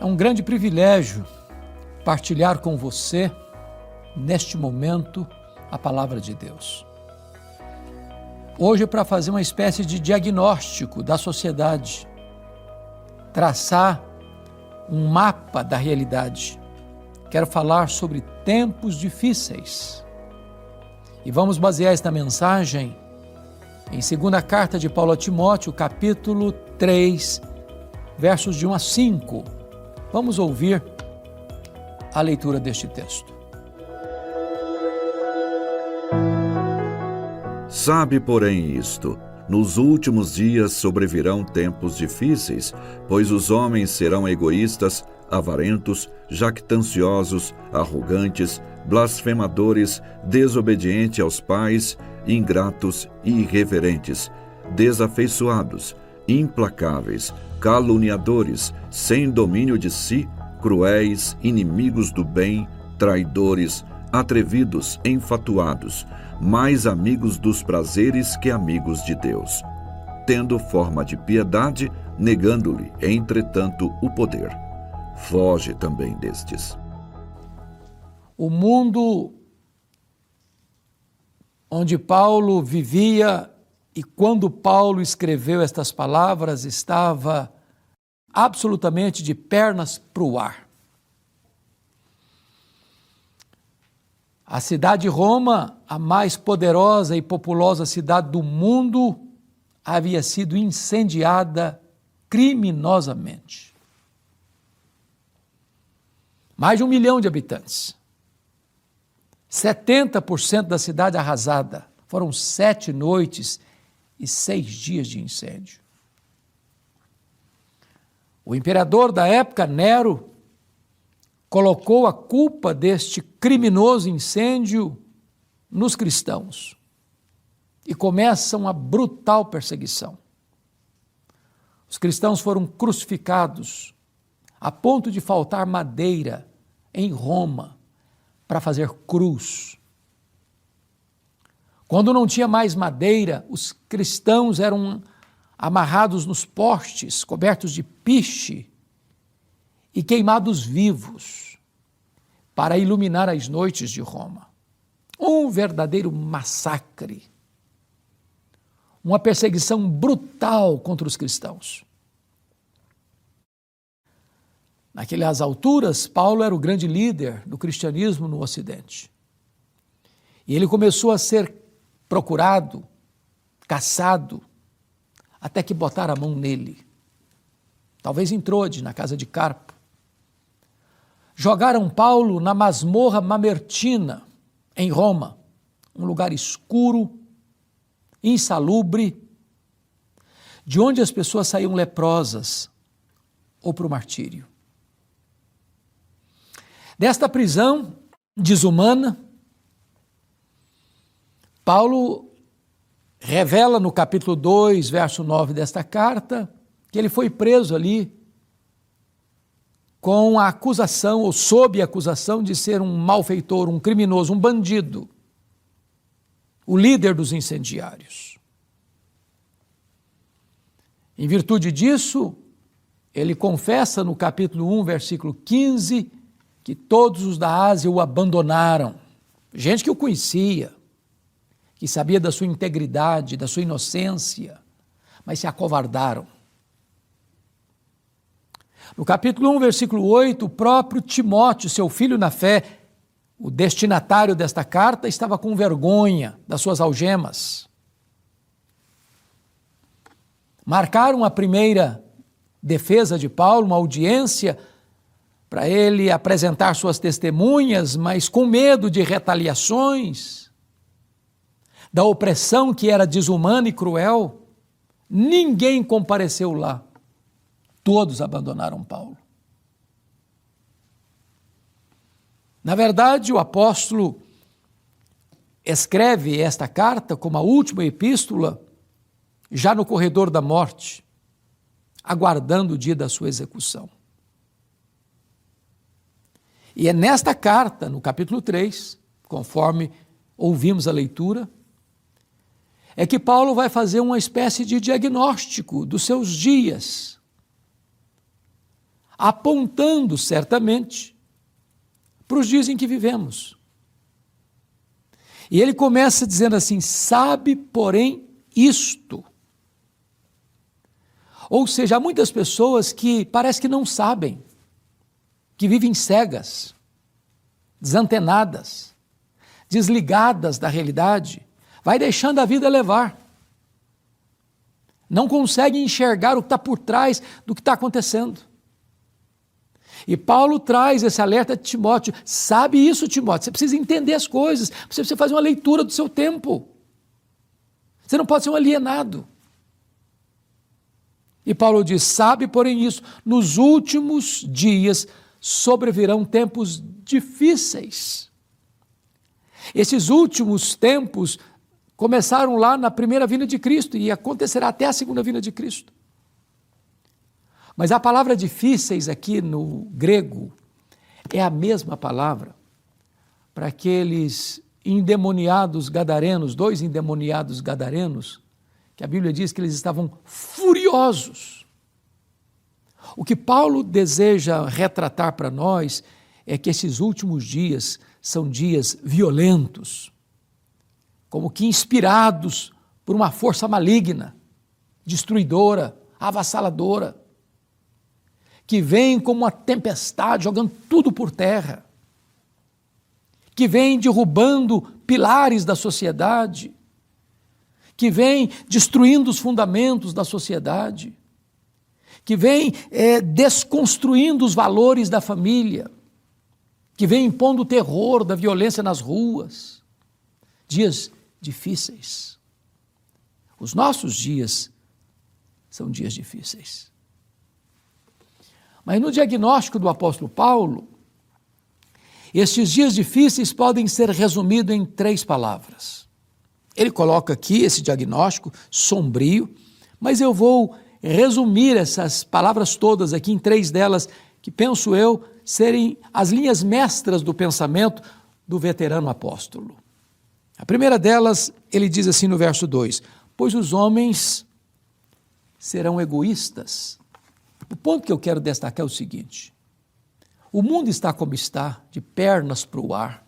É um grande privilégio partilhar com você, neste momento, a palavra de Deus. Hoje, para fazer uma espécie de diagnóstico da sociedade, traçar um mapa da realidade, quero falar sobre tempos difíceis. E vamos basear esta mensagem em 2ª carta de Paulo a Timóteo, capítulo 3, versos de 1 a 5. Vamos ouvir a leitura deste texto. Sabe, porém, isto: nos últimos dias sobrevirão tempos difíceis, pois os homens serão egoístas, avarentos, jactanciosos, arrogantes, blasfemadores, desobedientes aos pais, ingratos e irreverentes, desafeiçoados, implacáveis, caluniadores, sem domínio de si, cruéis, inimigos do bem, traidores, atrevidos, enfatuados, mais amigos dos prazeres que amigos de Deus, tendo forma de piedade, negando-lhe, entretanto, o poder. Foge também destes. O mundo onde Paulo vivia e quando Paulo escreveu estas palavras estava absolutamente de pernas para o ar. A cidade de Roma, a mais poderosa e populosa cidade do mundo, havia sido incendiada criminosamente. Mais de 1 milhão de habitantes. 70% da cidade arrasada. Foram 7 noites e 6 dias de incêndio. O imperador da época, Nero, colocou a culpa deste criminoso incêndio nos cristãos e começa uma brutal perseguição. Os cristãos foram crucificados a ponto de faltar madeira em Roma para fazer cruz. Quando não tinha mais madeira, os cristãos eram amarrados nos postes, cobertos de piche e queimados vivos para iluminar as noites de Roma. Um verdadeiro massacre, uma perseguição brutal contra os cristãos. Naquelas alturas, Paulo era o grande líder do cristianismo no Ocidente. E ele começou a ser procurado, caçado, até que botaram a mão nele. Talvez em Trode, na casa de Carpo. Jogaram Paulo na masmorra Mamertina, em Roma, um lugar escuro, insalubre, de onde as pessoas saíam leprosas ou para o martírio. Desta prisão desumana, Paulo revela no capítulo 2, verso 9 desta carta, que ele foi preso ali com a acusação, ou sob a acusação de ser um malfeitor, um criminoso, um bandido, o líder dos incendiários. Em virtude disso, ele confessa no capítulo 1, versículo 15, que todos os da Ásia o abandonaram. Gente que o conhecia, que sabia da sua integridade, da sua inocência, mas se acovardaram. No capítulo 1, versículo 8, o próprio Timóteo, seu filho na fé, o destinatário desta carta, estava com vergonha das suas algemas. Marcaram a primeira defesa de Paulo, uma audiência para ele apresentar suas testemunhas, mas com medo de retaliações, da opressão que era desumana e cruel, ninguém compareceu lá. Todos abandonaram Paulo. Na verdade, o apóstolo escreve esta carta como a última epístola, já no corredor da morte, aguardando o dia da sua execução. E é nesta carta, no capítulo 3, conforme ouvimos a leitura, é que Paulo vai fazer uma espécie de diagnóstico dos seus dias, apontando certamente para os dias em que vivemos. E ele começa dizendo assim: sabe, porém, isto. Ou seja, há muitas pessoas que parece que não sabem, que vivem cegas, desantenadas, desligadas da realidade, vai deixando a vida levar. Não conseguem enxergar o que está por trás do que está acontecendo. E Paulo traz esse alerta de Timóteo: sabe isso, Timóteo, você precisa entender as coisas, você precisa fazer uma leitura do seu tempo. Você não pode ser um alienado. E Paulo diz: sabe, porém, isso, nos últimos dias sobrevirão tempos difíceis. Esses últimos tempos começaram lá na primeira vinda de Cristo e acontecerá até a segunda vinda de Cristo. Mas a palavra difíceis aqui no grego é a mesma palavra para aqueles endemoniados gadarenos, 2 endemoniados gadarenos, que a Bíblia diz que eles estavam furiosos. O que Paulo deseja retratar para nós é que esses últimos dias são dias violentos, como que inspirados por uma força maligna, destruidora, avassaladora, que vem como uma tempestade, jogando tudo por terra, que vem derrubando pilares da sociedade, que vem destruindo os fundamentos da sociedade, que vem desconstruindo os valores da família, que vem impondo o terror da violência nas ruas. Dias difíceis. Os nossos dias são dias difíceis. Mas no diagnóstico do apóstolo Paulo, estes dias difíceis podem ser resumidos em 3 palavras. Ele coloca aqui esse diagnóstico sombrio, mas eu vou resumir essas palavras todas aqui em 3 delas, que penso eu serem as linhas mestras do pensamento do veterano apóstolo. A primeira delas, ele diz assim no verso 2: pois os homens serão egoístas. O ponto que eu quero destacar é o seguinte: o mundo está como está, de pernas para o ar,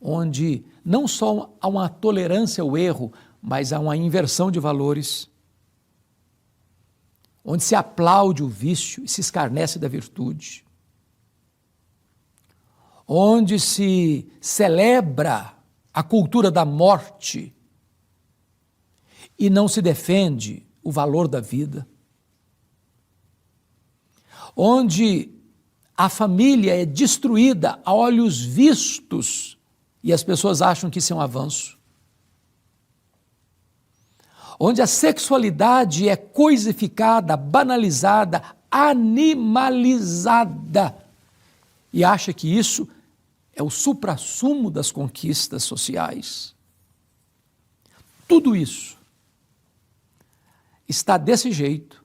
onde não só há uma tolerância ao erro, mas há uma inversão de valores, onde se aplaude o vício e se escarnece da virtude, onde se celebra a cultura da morte e não se defende o valor da vida, onde a família é destruída a olhos vistos e as pessoas acham que isso é um avanço, onde a sexualidade é coisificada, banalizada, animalizada, e acha que isso é o suprassumo das conquistas sociais. Tudo isso está desse jeito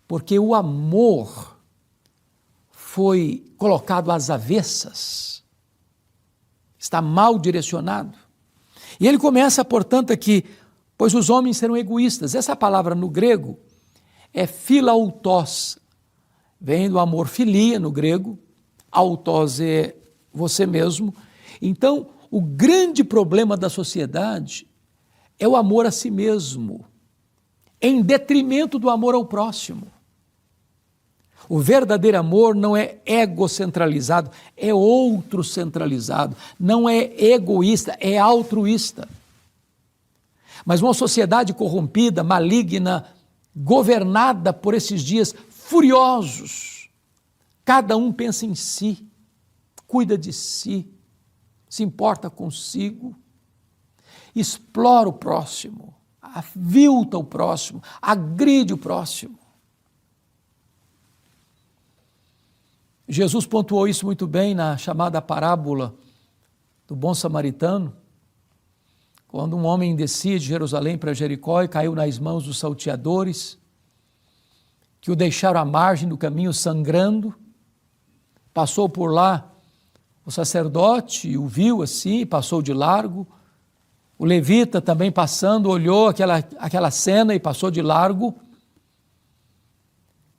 porque o amor foi colocado às avessas, está mal direcionado. E ele começa, portanto, aqui: pois os homens serão egoístas. Essa palavra no grego é philautos, vem do amor filia no grego, autos é você mesmo. Então, o grande problema da sociedade é o amor a si mesmo, em detrimento do amor ao próximo. O verdadeiro amor não é egocentralizado, é outro-centralizado, não é egoísta, é altruísta. Mas uma sociedade corrompida, maligna, governada por esses dias furiosos, cada um pensa em si, cuida de si, se importa consigo, explora o próximo, avilta o próximo, agride o próximo. Jesus pontuou isso muito bem na chamada parábola do bom samaritano, quando um homem descia de Jerusalém para Jericó e caiu nas mãos dos salteadores, que o deixaram à margem do caminho sangrando. Passou por lá o sacerdote, o viu assim, passou de largo. O levita também passando, olhou aquela cena e passou de largo.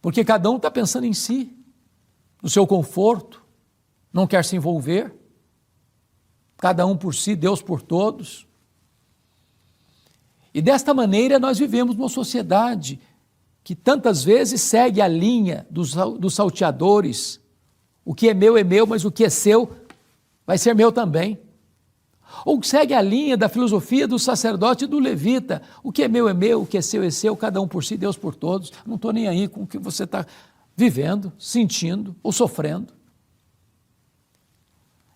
Porque cada um está pensando em si, no seu conforto, não quer se envolver. Cada um por si, Deus por todos. E desta maneira nós vivemos numa sociedade que tantas vezes segue a linha dos salteadores. O que é meu, mas o que é seu vai ser meu também. Ou segue a linha da filosofia do sacerdote e do levita. O que é meu, o que é seu, cada um por si, Deus por todos. Não estou nem aí com o que você está vivendo, sentindo ou sofrendo.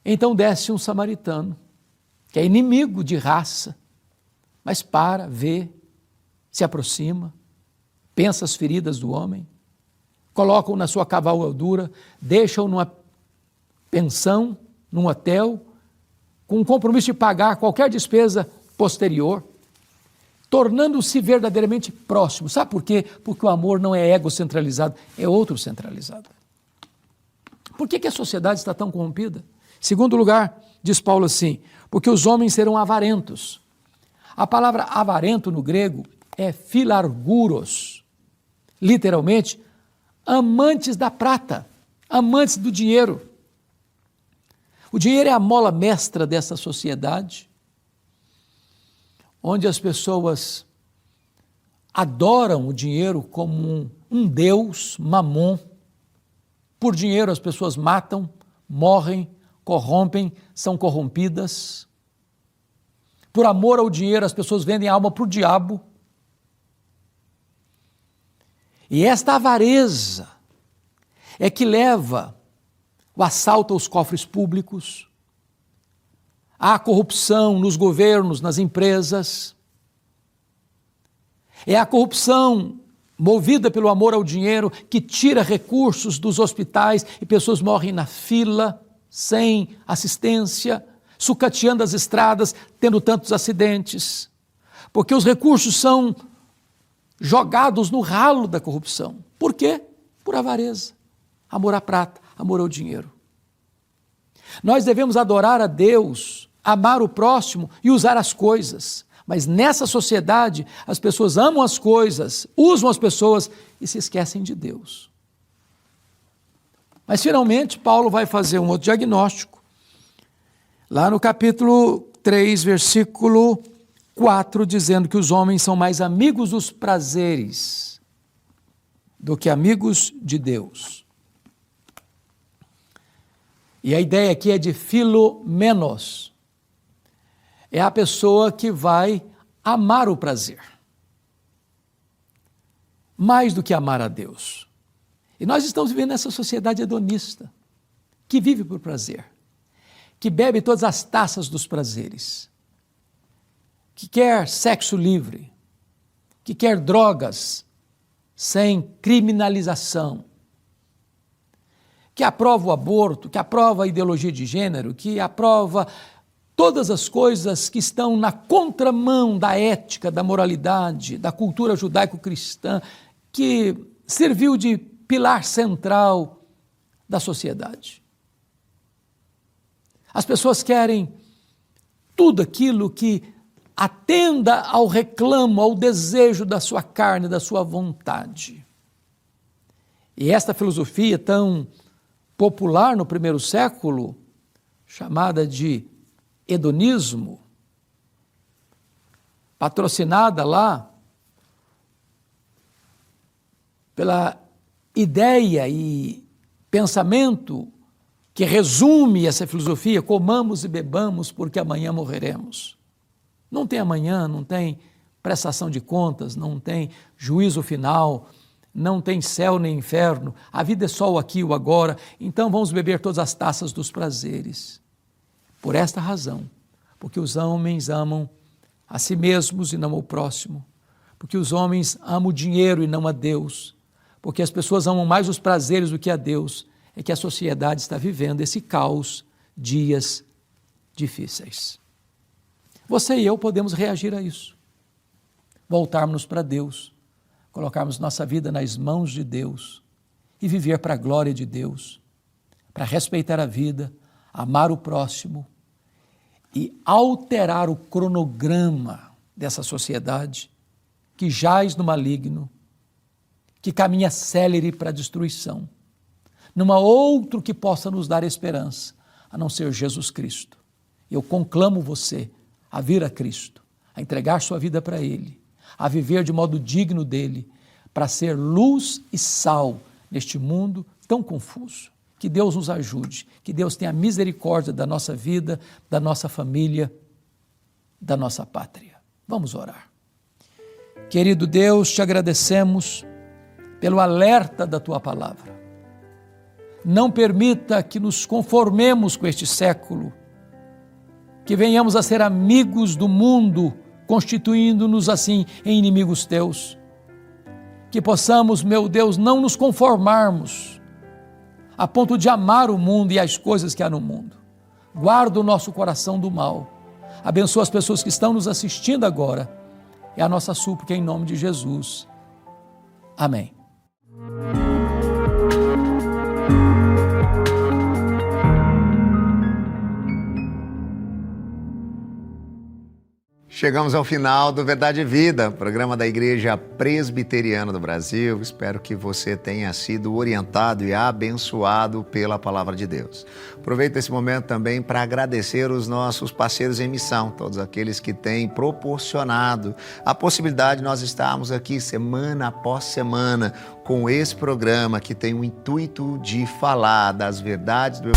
Então desce um samaritano, que é inimigo de raça, mas para, vê, se aproxima, pensa as feridas do homem, colocam na sua cavalgadura, deixam numa pensão, num hotel, com o compromisso de pagar qualquer despesa posterior, tornando-se verdadeiramente próximo. Sabe por quê? Porque o amor não é egocentralizado, é outro centralizado. Por que a sociedade está tão corrompida? Segundo lugar, diz Paulo assim, porque os homens serão avarentos. A palavra avarento no grego é philarguros, literalmente, amantes da prata, amantes do dinheiro. O dinheiro é a mola mestra dessa sociedade, onde as pessoas adoram o dinheiro como um deus, mamon. Por dinheiro as pessoas matam, morrem, corrompem, são corrompidas. Por amor ao dinheiro, as pessoas vendem a alma para o diabo. E esta avareza é que leva o assalto aos cofres públicos, à corrupção nos governos, nas empresas. É a corrupção movida pelo amor ao dinheiro que tira recursos dos hospitais e pessoas morrem na fila, sem assistência, sucateando as estradas, tendo tantos acidentes, porque os recursos são jogados no ralo da corrupção. Por quê? Por avareza, amor à prata, amor ao dinheiro. Nós devemos adorar a Deus, amar o próximo e usar as coisas, mas nessa sociedade as pessoas amam as coisas, usam as pessoas e se esquecem de Deus. Mas finalmente Paulo vai fazer um outro diagnóstico, lá no capítulo 3, versículo 4, dizendo que os homens são mais amigos dos prazeres do que amigos de Deus. E a ideia aqui é de filomenos. É a pessoa que vai amar o prazer, mais do que amar a Deus. E nós estamos vivendo nessa sociedade hedonista, que vive por prazer, que bebe todas as taças dos prazeres, que quer sexo livre, que quer drogas sem criminalização, que aprova o aborto, que aprova a ideologia de gênero, que aprova todas as coisas que estão na contramão da ética, da moralidade, da cultura judaico-cristã, que serviu de pilar central da sociedade. As pessoas querem tudo aquilo que atenda ao reclamo, ao desejo da sua carne, da sua vontade. E esta filosofia tão popular no primeiro século, chamada de hedonismo, patrocinada lá pela ideia e pensamento que resume essa filosofia: comamos e bebamos porque amanhã morreremos. Não tem amanhã, não tem prestação de contas, não tem juízo final, não tem céu nem inferno, a vida é só o aqui e o agora, então vamos beber todas as taças dos prazeres. Por esta razão, porque os homens amam a si mesmos e não ao próximo, porque os homens amam o dinheiro e não a Deus, porque as pessoas amam mais os prazeres do que a Deus, é que a sociedade está vivendo esse caos, dias difíceis. Você e eu podemos reagir a isso, voltarmos para Deus, colocarmos nossa vida nas mãos de Deus e viver para a glória de Deus, para respeitar a vida, amar o próximo e alterar o cronograma dessa sociedade que jaz no maligno, que caminha célere para a destruição. Não há outro que possa nos dar esperança, a não ser Jesus Cristo. Eu conclamo você a vir a Cristo, a entregar sua vida para Ele, a viver de modo digno dEle, para ser luz e sal neste mundo tão confuso. Que Deus nos ajude, que Deus tenha misericórdia da nossa vida, da nossa família, da nossa pátria. Vamos orar. Querido Deus, te agradecemos pelo alerta da Tua palavra. Não permita que nos conformemos com este século, que venhamos a ser amigos do mundo, constituindo-nos assim em inimigos Teus. Que possamos, meu Deus, não nos conformarmos a ponto de amar o mundo e as coisas que há no mundo. Guarda o nosso coração do mal. Abençoa as pessoas que estão nos assistindo agora. É a nossa súplica em nome de Jesus. Amém. Chegamos ao final do Verdade e Vida, programa da Igreja Presbiteriana do Brasil. Espero que você tenha sido orientado e abençoado pela Palavra de Deus. Aproveito esse momento também para agradecer os nossos parceiros em missão, todos aqueles que têm proporcionado a possibilidade de nós estarmos aqui semana após semana com esse programa que tem o intuito de falar das verdades do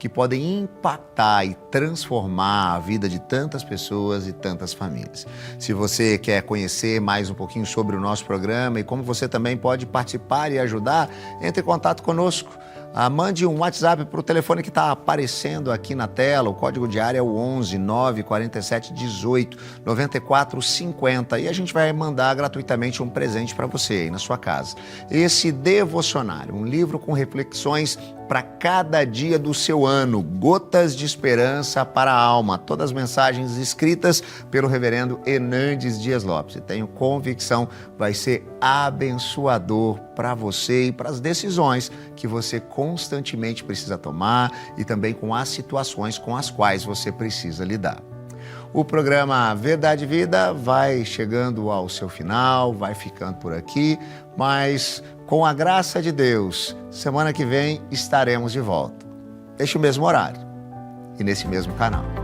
que podem impactar e transformar a vida de tantas pessoas e tantas famílias. Se você quer conhecer mais um pouquinho sobre o nosso programa e como você também pode participar e ajudar, entre em contato conosco. Mande um WhatsApp para o telefone que está aparecendo aqui na tela. O código de área é o 11 947 18 94 50 e a gente vai mandar gratuitamente um presente para você aí na sua casa. Esse devocionário, um livro com reflexões para cada dia do seu ano, Gotas de Esperança para a Alma, todas as mensagens escritas pelo reverendo Hernandes Dias Lopes. E tenho convicção, vai ser abençoador para você e para as decisões que você constantemente precisa tomar e também com as situações com as quais você precisa lidar. O programa Verdade e Vida vai chegando ao seu final, vai ficando por aqui, mas com a graça de Deus, semana que vem estaremos de volta. Neste mesmo horário e nesse mesmo canal.